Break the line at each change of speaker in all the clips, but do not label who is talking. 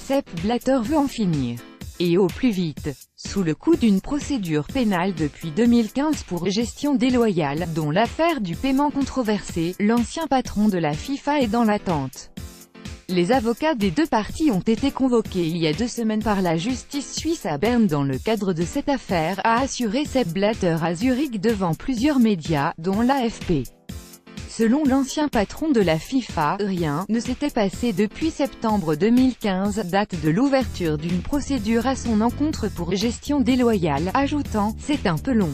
Sepp Blatter veut en finir. Et au plus vite. Sous le coup d'une procédure pénale depuis 2015 pour gestion déloyale, dont l'affaire du paiement controversée, l'ancien patron de la FIFA est dans l'attente. Les avocats des deux parties ont été convoqués il y a 2 semaines par la justice suisse à Berne dans le cadre de cette affaire, a assuré Sepp Blatter à Zurich devant plusieurs médias, dont l'AFP. Selon l'ancien patron de la FIFA, rien ne s'était passé depuis septembre 2015, date de l'ouverture d'une procédure à son encontre pour gestion déloyale, ajoutant « C'est un peu long.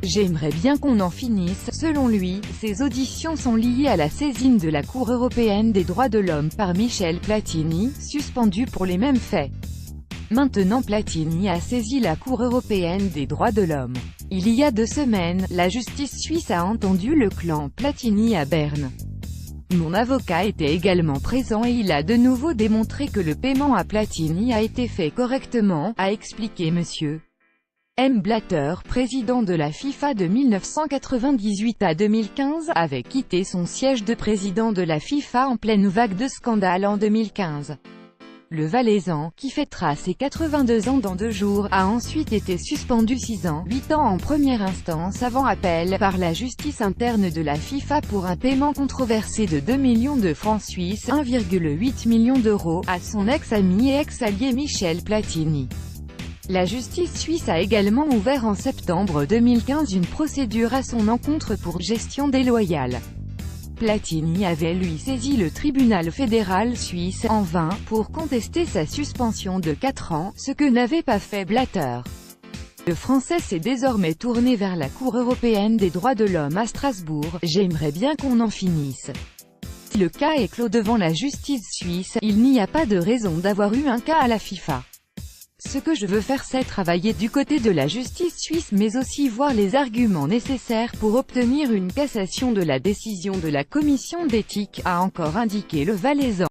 J'aimerais bien qu'on en finisse ». Selon lui, ces auditions sont liées à la saisine de la Cour européenne des droits de l'homme par Michel Platini, suspendu pour les mêmes faits. Maintenant Platini a saisi la Cour européenne des droits de l'homme. Il y a 2 semaines, la justice suisse a entendu le clan Platini à Berne. Mon avocat était également présent et il a de nouveau démontré que le paiement à Platini a été fait correctement, a expliqué M. M. Blatter, président de la FIFA de 1998 à 2015, avait quitté son siège de président de la FIFA en pleine vague de scandales en 2015. Le Valaisan, qui fêtera ses 82 ans dans 2 jours, a ensuite été suspendu 6 ans, 8 ans en première instance avant appel, par la justice interne de la FIFA pour un paiement controversé de 2 millions de francs suisses, 1,8 million d'euros, à son ex-ami et ex-allié Michel Platini. La justice suisse a également ouvert en septembre 2015 une procédure à son encontre pour gestion déloyale. Platini avait lui saisi le tribunal fédéral suisse, en vain, pour contester sa suspension de 4 ans, ce que n'avait pas fait Blatter. Le Français s'est désormais tourné vers la Cour européenne des droits de l'homme à Strasbourg. J'aimerais bien qu'on en finisse. Si le cas est clos devant la justice suisse, il n'y a pas de raison d'avoir eu un cas à la FIFA. Ce que je veux faire, c'est travailler du côté de la justice suisse mais aussi voir les arguments nécessaires pour obtenir une cassation de la décision de la commission d'éthique, a encore indiqué le Valaisan.